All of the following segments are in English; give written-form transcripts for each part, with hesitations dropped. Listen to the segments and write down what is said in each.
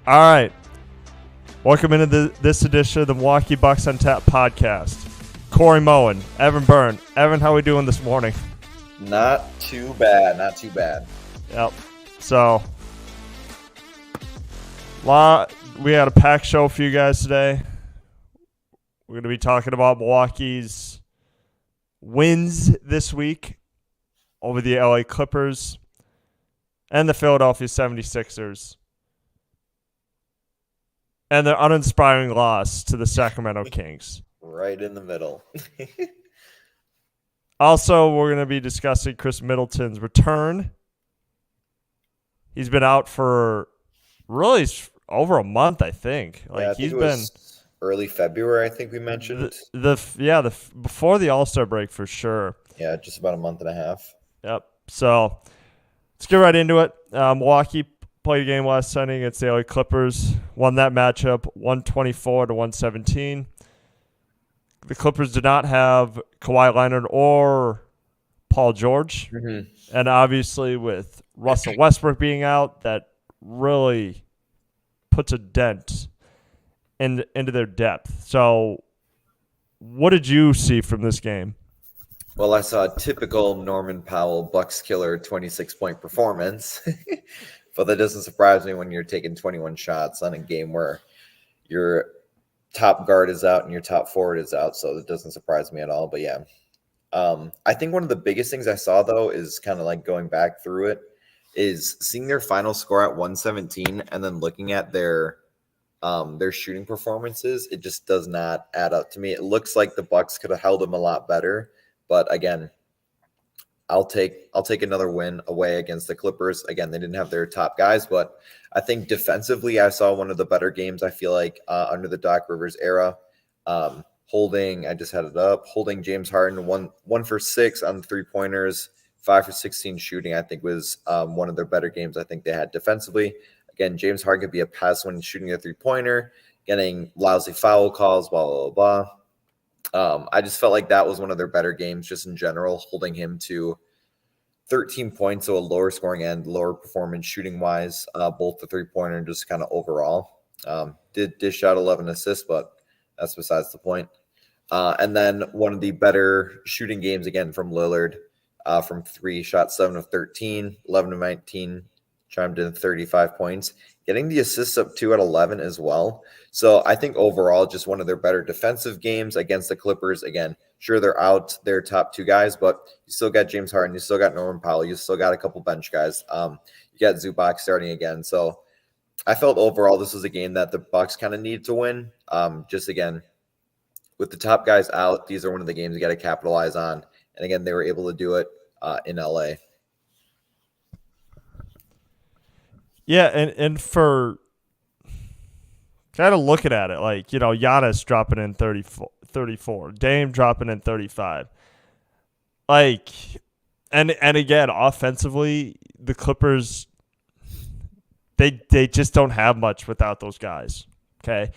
All right. Welcome into this edition of the Milwaukee Bucks on Tap podcast. Corey Moen, Evan Byrne. Evan, how are we doing this morning? Not too bad. Not too bad. Yep. So, we had a packed show for you guys today. We're going to be talking about Milwaukee's wins this week over the LA Clippers and the Philadelphia 76ers. And their uninspiring loss to the Sacramento Kings. Right in the middle. Also, we're going to be discussing Khris Middleton's return. He's been out for really over a month, I think. He's been early February, I think we mentioned. Before the All-Star break for sure. Yeah, just about a month and a half. Yep. So let's get right into it. Milwaukee played a game last Sunday against the LA Clippers. Won that matchup 124-117. The Clippers did not have Kawhi Leonard or Paul George. Mm-hmm. And obviously with Russell Westbrook being out, that really puts a dent into their depth. So what did you see from this game? Well, I saw a typical Norman Powell Bucks killer 26-point performance. But that doesn't surprise me when you're taking 21 shots on a game where your top guard is out and your top forward is out. So it doesn't surprise me at all. But yeah, I think one of the biggest things I saw, though, is kind of like going back through it, is seeing their final score at 117 and then looking at their shooting performances. It just does not add up to me. It looks like the Bucks could have held them a lot better. But again, I'll take another win away against the Clippers. Again, they didn't have their top guys, but I think defensively, I saw one of the better games, I feel like, under the Doc Rivers era. Holding James Harden, one for 6 on 3-pointers, 5 for 16 shooting, I think was one of their better games I think they had defensively. Again, James Harden could be a pest when shooting a 3-pointer, getting lousy foul calls, blah, blah, blah. I just felt like that was one of their better games just in general, holding him to 13 points, so a lower scoring end, lower performance shooting wise, both the 3-pointer and just kind of overall. Did dish out 11 assists, but that's besides the point. And then one of the better shooting games again from Lillard, from 3, shot 7 of 13, 11 of 19, chimed in 35 points, getting the assists up 2 at 11 as well. So I think overall, just one of their better defensive games against the Clippers. Again, sure, they're out their top 2 guys, but you still got James Harden, you still got Norman Powell, you still got a couple bench guys. You got Zubac starting again. So I felt overall this was a game that the Bucks kind of need to win. Just again, with the top guys out, these are one of the games you got to capitalize on. And again, they were able to do it in LA. Yeah, and for kind of looking at it, like, Giannis dropping in 34, Dame dropping in 35. Like, and again, offensively, the Clippers, they just don't have much without those guys, okay?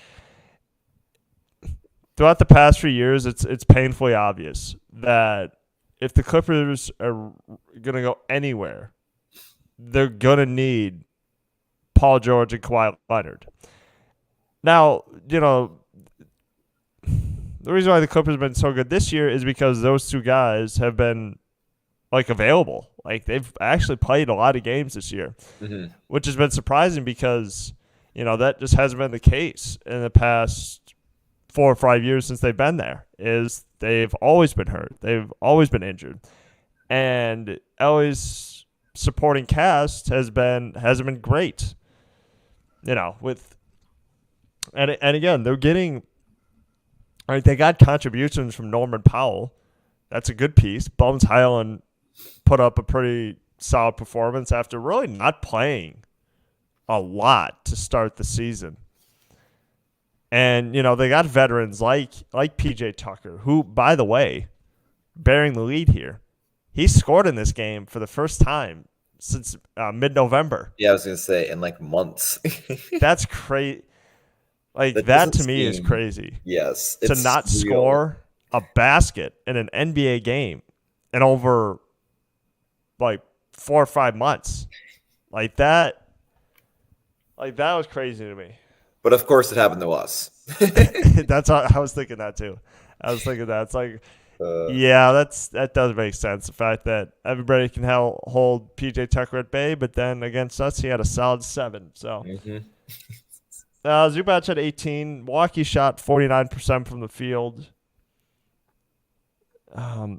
Throughout the past few years, it's painfully obvious that if the Clippers are going to go anywhere, they're going to need Paul George and Kawhi Leonard. Now, the reason why the Clippers have been so good this year is because those 2 guys have been, available. They've actually played a lot of games this year, which has been surprising because, that just hasn't been the case in the past 4 or 5 years since they've been there, is they've always been hurt. They've always been injured. And LA's supporting cast hasn't been great. And again, they're getting, they got contributions from Norman Powell. That's a good piece. Bones Highland put up a pretty solid performance after really not playing a lot to start the season. And, they got veterans like PJ Tucker, who, by the way, bearing the lead here, he scored in this game for the first time since mid-November. Yeah, I was going to say in months. That's crazy. That to me is crazy. Yes. To not score a basket in an NBA game in over 4 or 5 months. That Like, that was crazy to me. But of course, it happened to us. That's how I was thinking that too. I was thinking that. It's like, uh, yeah, that does make sense. The fact that everybody can hold PJ Tucker at bay, but then against us, he had a solid 7. So mhm. Zubac had 18. Milwaukee shot 49% from the field. I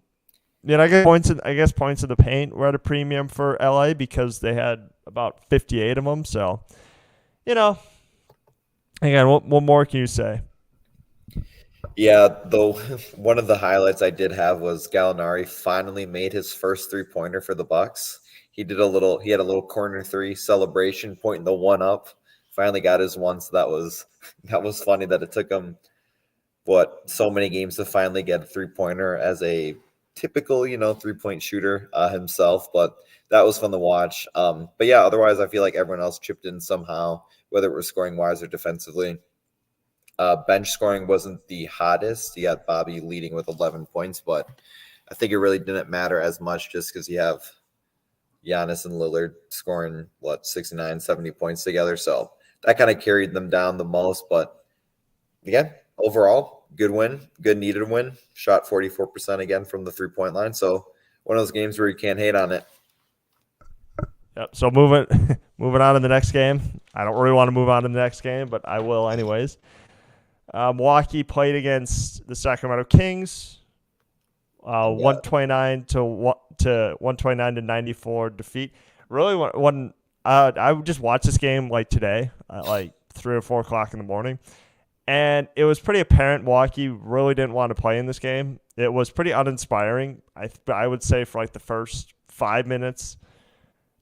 guess points in the paint were at a premium for LA because they had about 58 of them. So, you know, again, what more can you say? Yeah, though one of the highlights I did have was Gallinari finally made his first 3-pointer for the Bucks. He had a little corner 3 celebration, pointing the one up. Finally got his one, so that was funny that it took him so many games to finally get a 3-pointer as a typical 3-point shooter himself. But that was fun to watch. But yeah, otherwise I feel like everyone else chipped in somehow, whether it was scoring wise or defensively. Bench scoring wasn't the hottest. You got Bobby leading with 11 points, but I think it really didn't matter as much just because you have Giannis and Lillard scoring 69, 70 points together. So that kind of carried them down the most. But again, overall, good win, good needed win. Shot 44% again from the 3-point line. So one of those games where you can't hate on it. Yep. So moving on to the next game. I don't really want to move on to the next game, but I will anyways. Milwaukee played against the Sacramento Kings. 129 to 129 to 94 defeat. Really, when I would just watch this game like today, at like 3 or 4 o'clock in the morning, and it was pretty apparent Milwaukee really didn't want to play in this game. It was pretty uninspiring. I would say for like the first 5 minutes,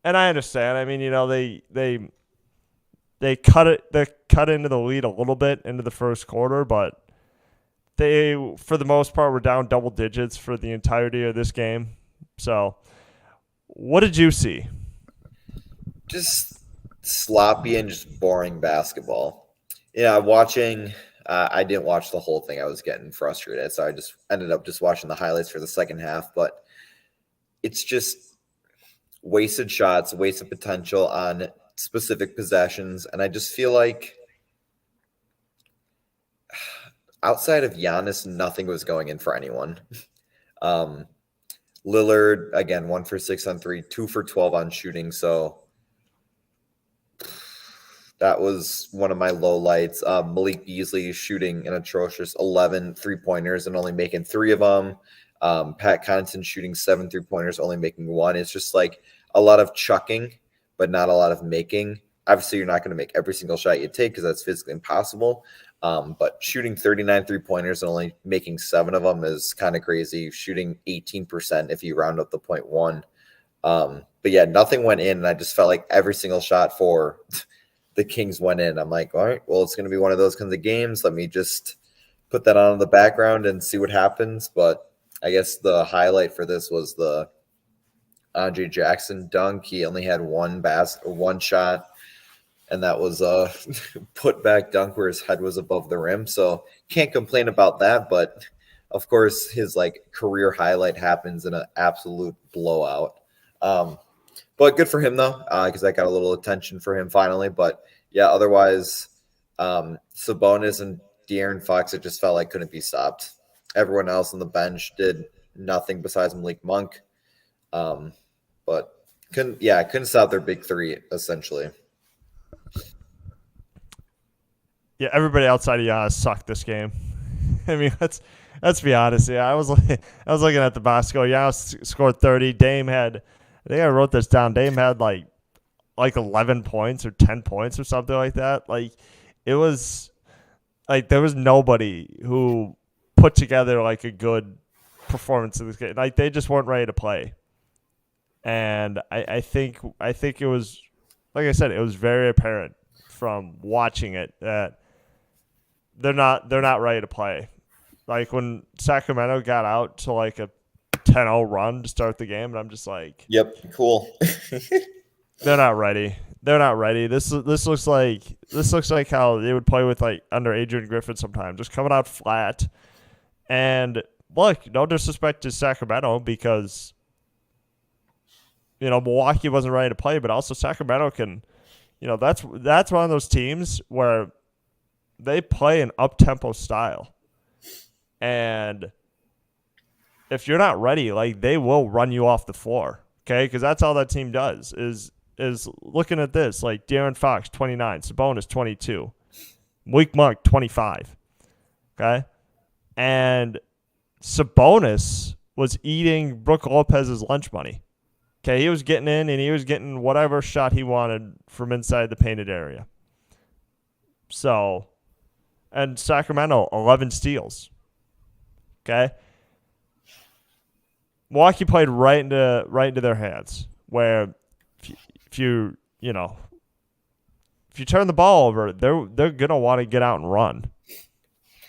and I understand. I mean, they cut into the lead a little bit into the first quarter, but they, for the most part, were down double digits for the entirety of this game. So, what did you see? Just sloppy and just boring basketball. Yeah, watching. I didn't watch the whole thing. I was getting frustrated, so I just ended up just watching the highlights for the second half. But it's just wasted shots, wasted potential on specific possessions, and I just feel like outside of Giannis, nothing was going in for anyone. Lillard, again, 1 for 6 on 3, 2 for 12 on shooting. So that was one of my low lights. Malik Beasley shooting an atrocious 11 3-pointers and only making 3 of them. Pat Connaughton shooting 7 3-pointers, only making 1. It's just like a lot of chucking, but not a lot of making. Obviously, you're not going to make every single shot you take because that's physically impossible. But shooting 39 3-pointers and only making 7 of them is kind of crazy. Shooting 18% if you round up the 0.1. But yeah, nothing went in, and I just felt like every single shot for the Kings went in. I'm like, all right, well, it's going to be one of those kinds of games. Let me just put that on in the background and see what happens. But I guess the highlight for this was the Andre Jackson dunk. He only had one shot, and that was a put back dunk where his head was above the rim. So can't complain about that. But of course, his career highlight happens in an absolute blowout. But good for him though, because that got a little attention for him finally. But yeah, otherwise, Sabonis and De'Aaron Fox, it just felt like couldn't be stopped. Everyone else on the bench did nothing besides Malik Monk. But couldn't stop their big 3 essentially. Yeah, everybody outside of Giannis sucked this game. I mean, let's be honest. Yeah, I was looking at the box score. Giannis scored 30. Dame had, I think I wrote this down. Dame had like 11 points or 10 points or something like that. Like, it was like there was nobody who put together like a good performance in this game. Like, they just weren't ready to play. And I think it was, like I said, it was very apparent from watching it that they're not ready to play. Like, when Sacramento got out to like a 10-0 run to start the game, and I'm just like, yep, cool. They're not ready. They're not ready. This looks like how they would play with like under Adrian Griffin sometimes, just coming out flat. And look, no disrespect to Sacramento, because Milwaukee wasn't ready to play, but also Sacramento can That's one of those teams where they play an up-tempo style. And if you're not ready, like, they will run you off the floor, okay? Because that's all that team does is looking at this. Like, De'Aaron Fox, 29. Sabonis, 22. Malik Monk, 25. Okay? And Sabonis was eating Brook Lopez's lunch money. Okay, he was getting in, and he was getting whatever shot he wanted from inside the painted area. So, and Sacramento, 11 steals. Okay? Milwaukee played right into their hands, where if you turn the ball over, they're gonna want to get out and run.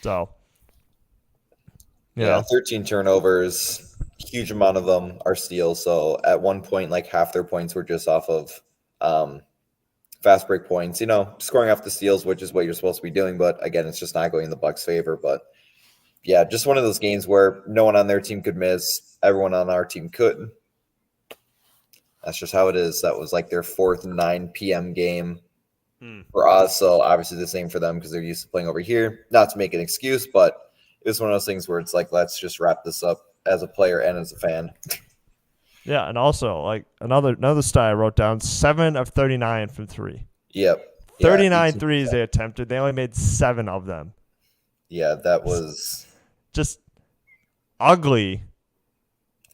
So, 13 turnovers, huge amount of them are steals. So at one point, like half their points were just off of fast break points. Scoring off the steals, which is what you're supposed to be doing. But again, it's just not going in the Bucks' favor. But yeah, just one of those games where no one on their team could miss. Everyone on our team could. That's just how it is. That was like their fourth 9 p.m. game for us. So obviously the same for them because they're used to playing over here. Not to make an excuse, but it was one of those things where it's like, let's just wrap this up as a player and as a fan. Yeah, and also, like, another stat I wrote down, 7 of 39 from 3. Yep. 39 threes they attempted. They only made 7 of them. Yeah, that was just ugly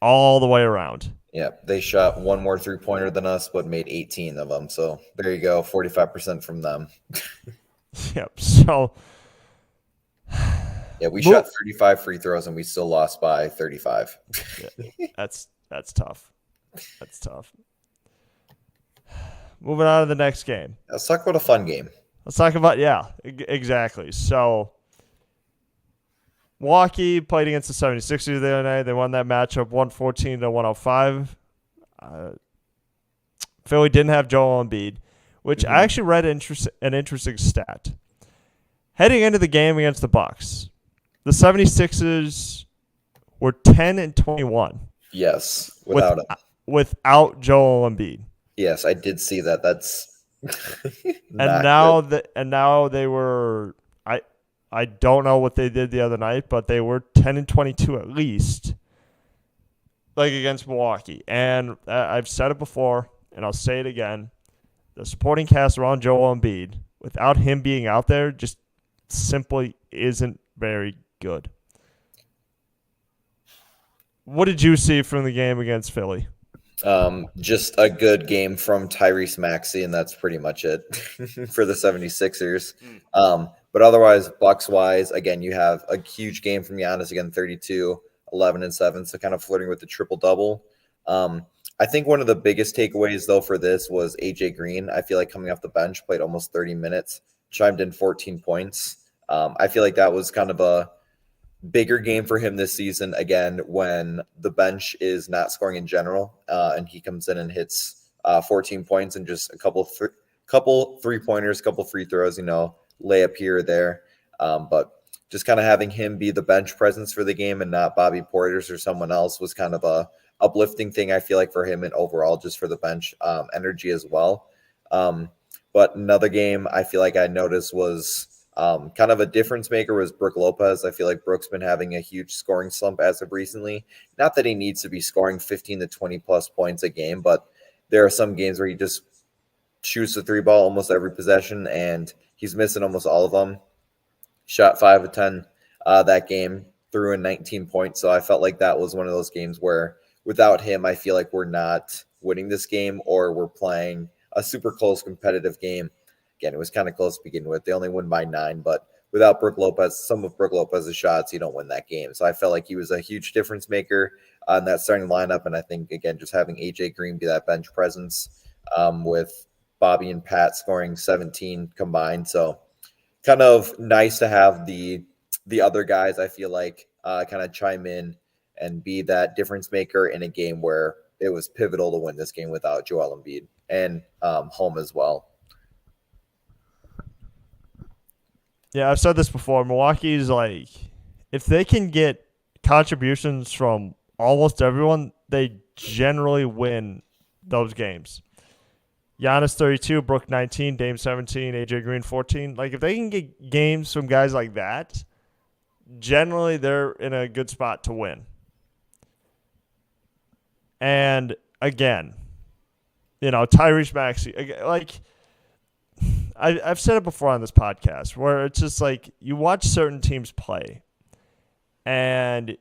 all the way around. Yeah, they shot one more three-pointer than us, but made 18 of them. So there you go, 45% from them. Yep. So yeah, we shot 35 free throws and we still lost by 35. Yeah, that's tough. That's tough. Moving on to the next game. Let's talk about a fun game. Let's talk about exactly. So Milwaukee played against the 76ers the other night. They won that matchup 114-105. Philly didn't have Joel Embiid, which I actually read an interesting stat. Heading into the game against the Bucks, the 76ers were 10-21. Yes, without him. Without Joel Embiid. Yes, I did see that. That's and now they were I don't know what they did the other night, but they were 10-22 at least, like against Milwaukee. And I've said it before, and I'll say it again: the supporting cast around Joel Embiid, without him being out there, just simply isn't very good. What did you see from the game against Philly? Just a good game from Tyrese Maxey, and that's pretty much it for the 76ers. But otherwise, Bucks-wise, again, you have a huge game from Giannis, again, 32, 11, and 7, so kind of flirting with the triple-double. I think one of the biggest takeaways, though, for this was A.J. Green. I feel like coming off the bench, played almost 30 minutes, chimed in 14 points. I feel like that was kind of a bigger game for him this season, again, when the bench is not scoring in general, and he comes in and hits 14 points and just a couple three-pointers, couple free throws, layup here or there. But just kind of having him be the bench presence for the game and not Bobby Portis or someone else was kind of a uplifting thing, I feel like, for him and overall just for the bench energy as well. But another game I feel like I noticed was kind of a difference maker was Brook Lopez. I feel like Brook's been having a huge scoring slump as of recently. Not that he needs to be scoring 15 to 20 plus points a game, but there are some games where he just shoots the three ball almost every possession, and he's missing almost all of them. Shot 5 of 10 that game, threw in 19 points. So I felt like that was one of those games where without him, I feel like we're not winning this game or we're playing a super close competitive game. Again, it was kind of close to begin with. They only won by 9, but without Brook Lopez, some of Brook Lopez's shots, you don't win that game. So I felt like he was a huge difference maker on that starting lineup. And I think, again, just having A.J. Green be that bench presence with Bobby and Pat scoring 17 combined. So kind of nice to have the other guys, I feel like, kind of chime in and be that difference maker in a game where it was pivotal to win this game without Joel Embiid and home as well. Yeah, I've said this before. Milwaukee's like, if they can get contributions from almost everyone, they generally win those games. Giannis 32, Brook 19, Dame 17, AJ Green 14. Like, if they can get games from guys like that, generally they're in a good spot to win. And again, Tyrese Maxey, like I've said it before on this podcast, where it's just like you watch certain teams play and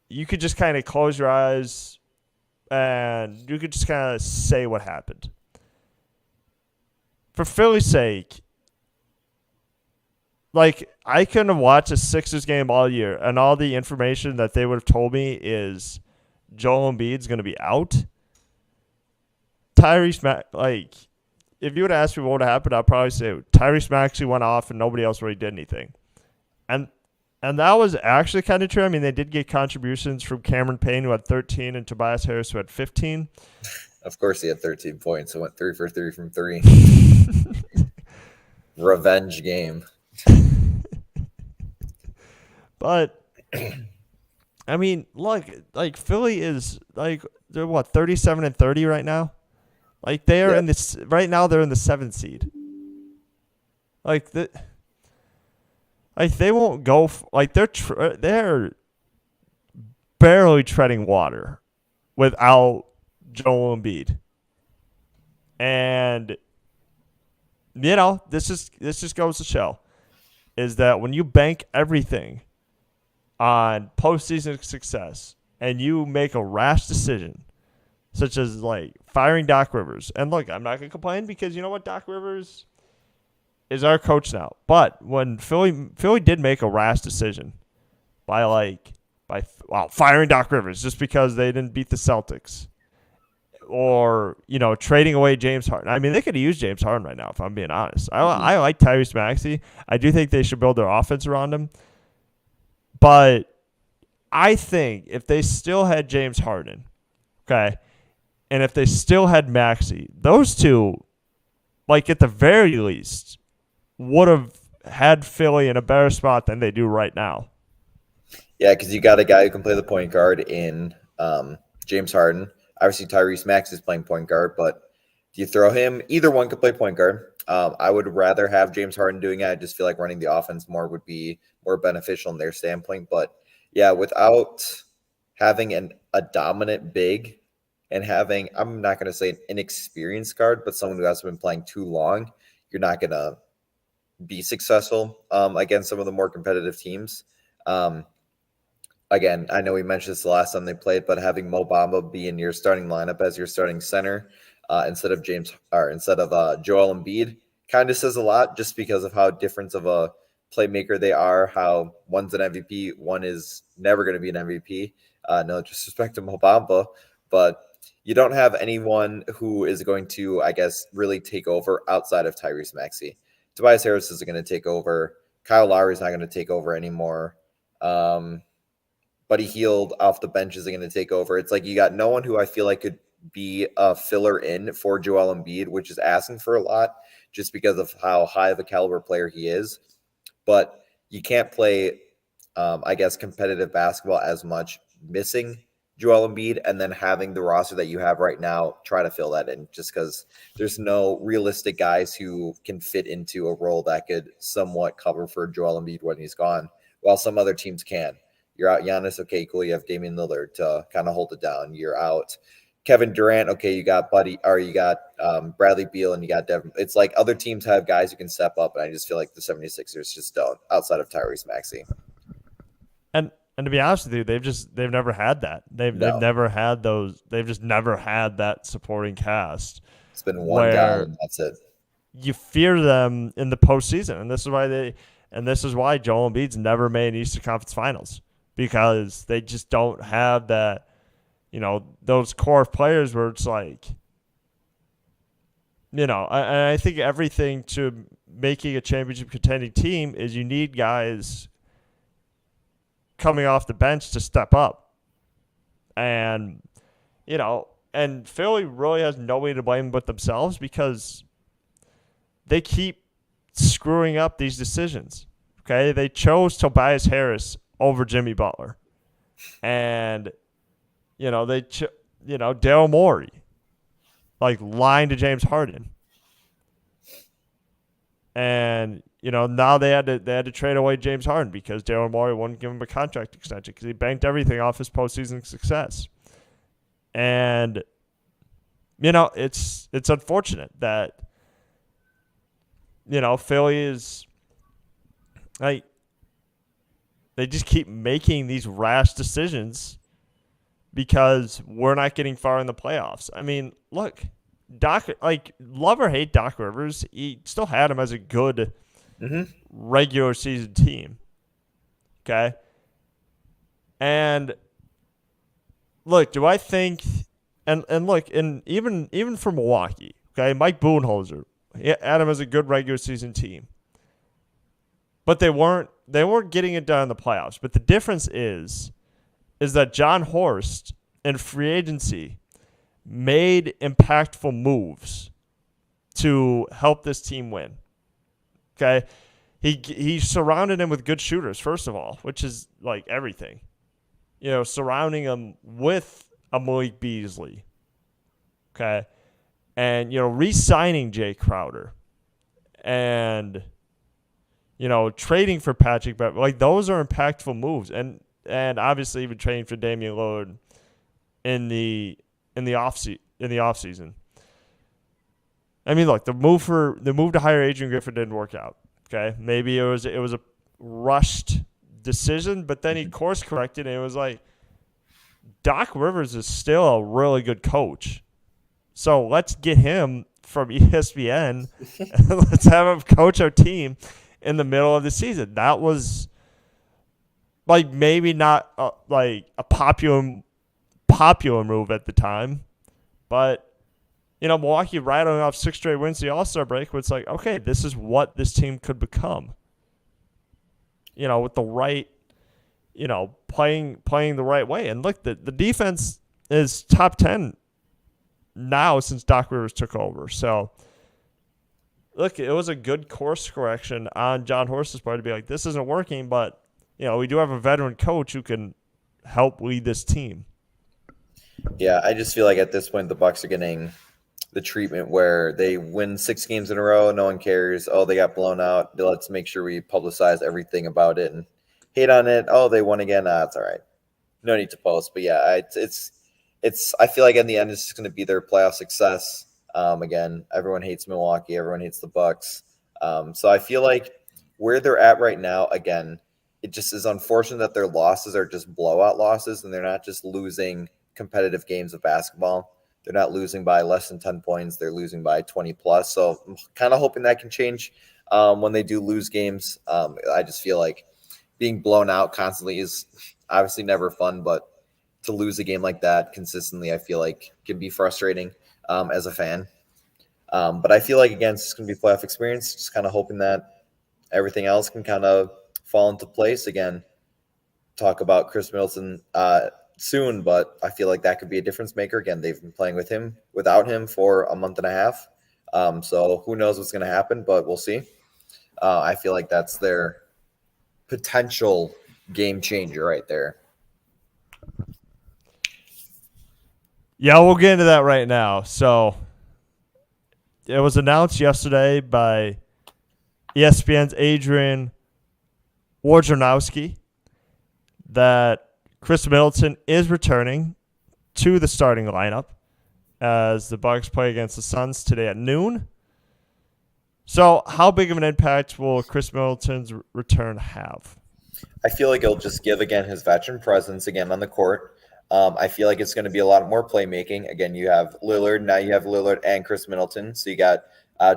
you could just kind of close your eyes and you could just kind of say what happened. For Philly's sake, like, I couldn't have watched a Sixers game all year, and all the information that they would have told me is Joel Embiid's going to be out. If you would ask me what would have happened, I'd probably say Tyrese Maxey went off and nobody else really did anything. And that was actually kind of true. I mean, they did get contributions from Cameron Payne, who had 13, and Tobias Harris, who had 15. Of course, he had 13 points. So went 3 for 3 from 3. Revenge game. But I mean, look, like Philly is like they're 37-30 right now. Like they are in this right now. They're in the 7th seed. Like they won't go. They're barely treading water without Joel Embiid. And this just goes to show is that when you bank everything on postseason success and you make a rash decision, such as like firing Doc Rivers. And look, I'm not going to complain because you know what? Doc Rivers is our coach now. But when Philly did make a rash decision by firing Doc Rivers just because they didn't beat the Celtics, or trading away James Harden. I mean, they could have used James Harden right now, if I'm being honest. I like Tyrese Maxey. I do think they should build their offense around him. But I think if they still had James Harden, okay, and if they still had Maxey, those two, like at the very least, would have had Philly in a better spot than they do right now. Yeah, because you got a guy who can play the point guard in James Harden. Obviously, Tyrese Maxey is playing point guard, but do you throw him? Either one could play point guard. I would rather have James Harden doing it. I just feel like running the offense more would be more beneficial in their standpoint. But yeah, without having a dominant big and having, I'm not going to say an inexperienced guard, but someone who hasn't been playing too long, you're not going to be successful against some of the more competitive teams. Again, I know we mentioned this the last time they played, but having Mo Bamba be in your starting lineup as your starting center instead of Joel Embiid kind of says a lot, just because of how different of a playmaker they are. How one's an MVP, one is never going to be an MVP. No disrespect to Mo Bamba, but you don't have anyone who is going to, I guess, really take over outside of Tyrese Maxey. Tobias Harris is going to take over. Kyle Lowry's not going to take over anymore. Buddy Hield off the bench isn't going to take over. It's like you got no one who I feel like could be a filler in for Joel Embiid, which is asking for a lot just because of how high of a caliber player he is. But you can't play, I guess, competitive basketball as much missing Joel Embiid and then having the roster that you have right now try to fill that in, just because there's no realistic guys who can fit into a role that could somewhat cover for Joel Embiid when he's gone, while some other teams can. You're out Giannis, okay, cool. You have Damian Lillard to kind of hold it down. You're out Kevin Durant, okay, you got Bradley Beal and you got Devin. It's like other teams have guys who can step up, and I just feel like the 76ers just don't, outside of Tyrese Maxey. And to be honest with you, they've never had that. They've never had those. They've just never had that supporting cast. It's been one guy, and that's it. You fear them in the postseason, and this is why Joel Embiid's never made an Eastern Conference Finals, because they just don't have that. Those core players where it's like, I think everything to making a championship contending team is you need guys coming off the bench to step up. And, and Philly really has nobody to blame but themselves, because they keep screwing up these decisions. Okay. They chose Tobias Harris over Jimmy Butler. And, Daryl Morey, lying to James Harden. And now they had to trade away James Harden because Daryl Morey wouldn't give him a contract extension because he banked everything off his postseason success. And it's unfortunate that Philly is like they just keep making these rash decisions because we're not getting far in the playoffs. I mean, look, Doc, like, love or hate Doc Rivers, he still had him as a good regular season team. Okay? And look, do I think and look, and even for Milwaukee, okay, Mike Budenholzer, he had him as a good regular season team. But they weren't getting it done in the playoffs. But the difference is that John Horst in free agency made impactful moves to help this team win. Okay? He surrounded him with good shooters, first of all, which is like everything. Surrounding him with a Malik Beasley. Okay? And, re-signing Jay Crowder. And, trading for Patrick Beverley. Like, those are impactful moves. And obviously even trading for Damian Lillard in the offseason. I mean, look, the move to hire Adrian Griffin didn't work out. Okay, maybe it was a rushed decision, but then he course corrected, and it was like Doc Rivers is still a really good coach. So let's get him from ESPN and let's have him coach our team in the middle of the season. That was like maybe not like a popular move at the time, but Milwaukee rattling off 6 straight wins the All-Star break was like, okay, this is what this team could become. With the right, playing the right way. And look, the defense is top 10 now since Doc Rivers took over. So, look, it was a good course correction on John Horst's part to be like, this isn't working, but, we do have a veteran coach who can help lead this team. Yeah, I just feel like at this point the Bucks are getting the treatment where they win 6 games in a row, no one cares. Oh, they got blown out. Let's make sure we publicize everything about it and hate on it. Oh, they won again. It's all right. No need to post. But yeah, it's. I feel like in the end, it's just going to be their playoff success. Again, everyone hates Milwaukee. Everyone hates the Bucks. So I feel like where they're at right now, again, it just is unfortunate that their losses are just blowout losses and they're not just losing competitive games of basketball. They're not losing by less than 10 points. They're losing by 20 plus. So I'm kind of hoping that can change when they do lose games. I just feel like being blown out constantly is obviously never fun, but to lose a game like that consistently, I feel like can be frustrating as a fan. But I feel like, again, it's going to be playoff experience. Just kind of hoping that everything else can kind of fall into place. Again, talk about Khris Middleton soon, but I feel like that could be a difference maker. Again, they've been playing without him for a month and a half. So who knows what's going to happen, but we'll see. I feel like that's their potential game changer right there. Yeah, we'll get into that right now. So it was announced yesterday by ESPN's Adrian Wojnarowski that Khris Middleton is returning to the starting lineup as the Bucks play against the Suns today at noon. So how big of an impact will Khris Middleton's return have? I feel like it'll just give, again, his veteran presence again on the court. I feel like it's going to be a lot more playmaking. Again, you have Lillard. Now you have Lillard and Khris Middleton. So you got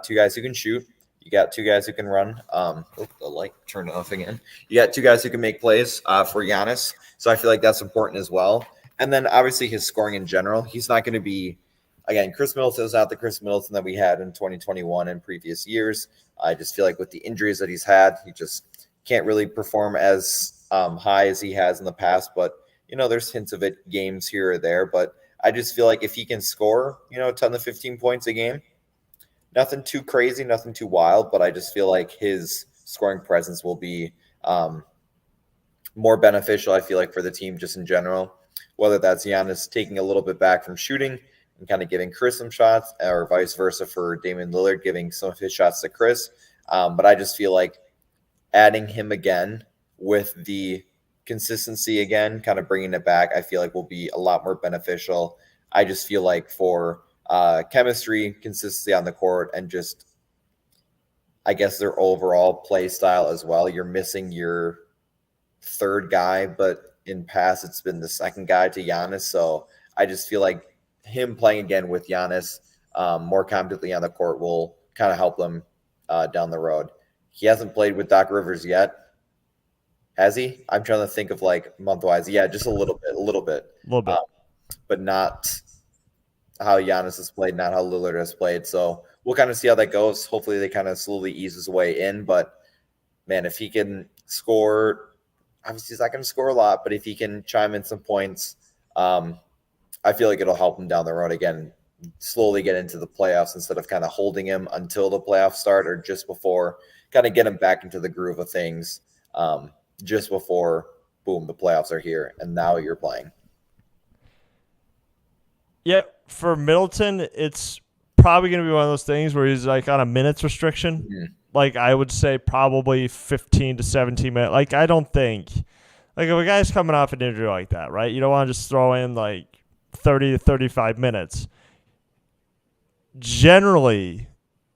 2 guys who can shoot. You got 2 guys who can run. The light turned off again. You got 2 guys who can make plays for Giannis. So I feel like that's important as well. And then obviously his scoring in general. He's not going to be, again, Khris Middleton is not the Khris Middleton that we had in 2021 and previous years. I just feel like with the injuries that he's had, he just can't really perform as high as he has in the past. But, there's hints of it games here or there. But I just feel like if he can score, 10 to 15 points a game, nothing too crazy, nothing too wild, but I just feel like his scoring presence will be more beneficial, I feel like, for the team just in general, whether that's Giannis taking a little bit back from shooting and kind of giving Khris some shots or vice versa for Damian Lillard giving some of his shots to Khris. But I just feel like adding him again with the consistency again, kind of bringing it back, I feel like will be a lot more beneficial. I just feel like for chemistry, consistency on the court, and just, I guess, their overall play style as well. You're missing your third guy, but in past it's been the second guy to Giannis. So I just feel like him playing again with Giannis more competently on the court will kind of help them down the road. He hasn't played with Doc Rivers yet, has he? I'm trying to think of like month-wise. Yeah, just a little bit, A little bit. but not how Giannis has played, not how Lillard has played. So we'll kind of see how that goes. Hopefully they kind of slowly ease his way in. But man, if he can score, obviously he's not going to score a lot, but if he can chime in some points, I feel like it'll help him down the road again, slowly get into the playoffs instead of kind of holding him until the playoffs start or just before, kind of get him back into the groove of things just before, boom, the playoffs are here and now you're playing. Yeah, for Middleton, it's probably going to be one of those things where he's like on a minutes restriction. Mm-hmm. Like I would say probably 15 to 17 minutes. Like I don't think, like if a guy's coming off an injury like that, right? You don't want to just throw in like 30 to 35 minutes. Generally,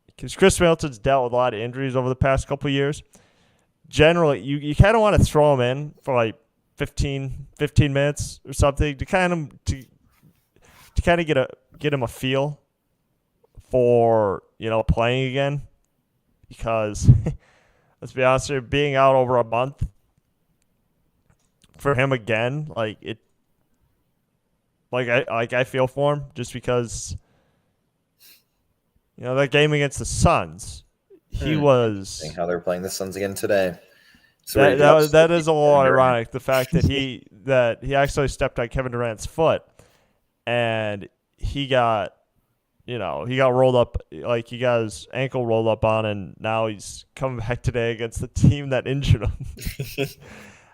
because Khris Middleton's dealt with a lot of injuries over the past couple of years, generally you kind of want to throw him in for like 15 minutes or something to kind of get him a feel for, playing again. Because let's be honest here, being out over a month for him again, I feel for him just because that game against the Suns, he was how they're playing the Suns again today. That is a little ironic, the fact that he actually stepped on Kevin Durant's foot and he got rolled up, like he got his ankle rolled up on, and now he's coming back today against the team that injured him.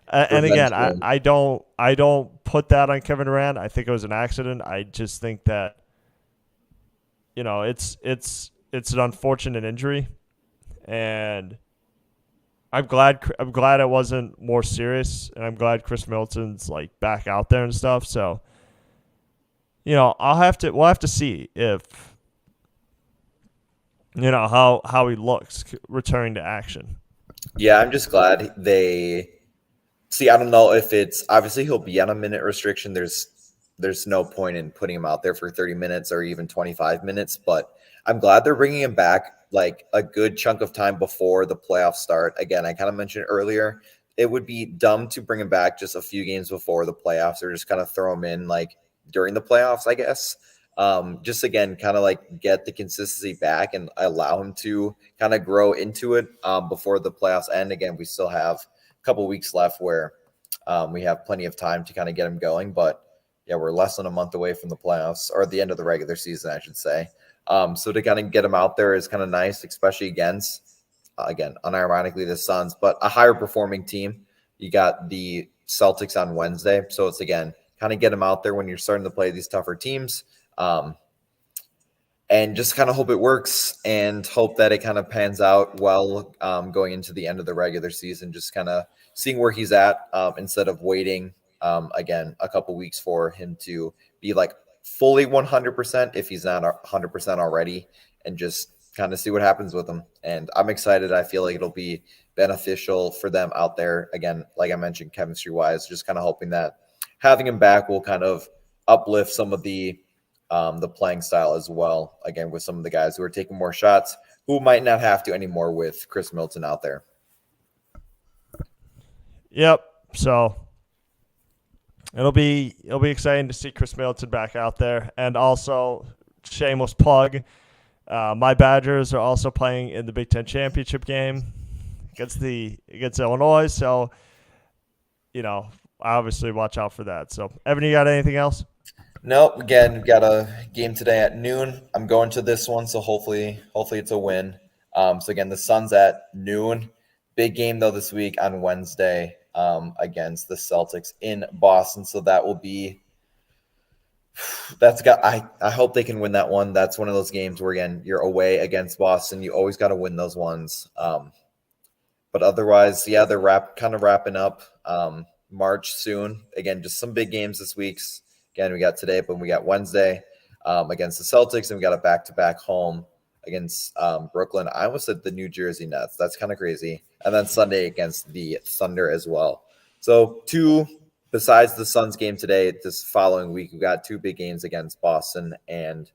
And again, I don't put that on Kevin Durant. I think it was an accident. I just think that it's an unfortunate injury, and I'm glad it wasn't more serious, and I'm glad Khris Middleton's like back out there and stuff. So we'll have to see if how he looks returning to action. Yeah, I'm just glad they see. I don't know if it's obviously he'll be on a minute restriction. There's no point in putting him out there for 30 minutes or even 25 minutes, but I'm glad they're bringing him back like a good chunk of time before the playoffs start. Again, I kind of mentioned earlier, it would be dumb to bring him back just a few games before the playoffs or just kind of throw him in like during the playoffs, I guess. Just again, kind of like get the consistency back and allow him to kind of grow into it before the playoffs end. Again, we still have a couple weeks left where we have plenty of time to kind of get him going, but yeah, we're less than a month away from the playoffs, or the end of the regular season, I should say. So to kind of get him out there is kind of nice, especially against, again, unironically the Suns, but a higher performing team. You got the Celtics on Wednesday. So it's, again, kind of get him out there when you're starting to play these tougher teams. And just kind of hope it works and hope that it kind of pans out well going into the end of the regular season, just kind of seeing where he's at instead of waiting, again, a couple weeks for him to be like fully 100% if he's not 100% already, and just kind of see what happens with him. And I'm excited. I feel like it'll be beneficial for them out there. Again, like I mentioned, chemistry-wise, just kind of hoping that having him back will kind of uplift some of the playing style as well, again, with some of the guys who are taking more shots who might not have to anymore with Khris Middleton out there. Yep. So it'll be exciting to see Khris Middleton back out there. And also, shameless plug, my Badgers are also playing in the Big Ten championship game against Illinois. So, obviously watch out for that. So, Evan, you got anything else? Nope. Again, we've got a game today at noon. I'm going to this one, so hopefully it's a win. So again, the Suns at noon. Big game though this week on Wednesday against the Celtics in Boston. So that will be I hope they can win that one. That's one of those games where, again, you're away against Boston. You always got to win those ones. But otherwise, yeah, they're wrapping up March soon. Again, just some big games this week. Again, we got today, but we got Wednesday against the Celtics, and we got a back-to-back home against Brooklyn. I almost said the New Jersey Nets. That's kind of crazy. And then Sunday against the Thunder as well. So besides the Suns game today, this following week, we got two big games against Boston and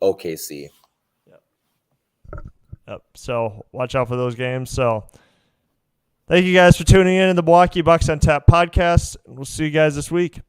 OKC. Yep. So watch out for those games. So thank you guys for tuning in to the Milwaukee Bucks on Tap podcast. We'll see you guys this week.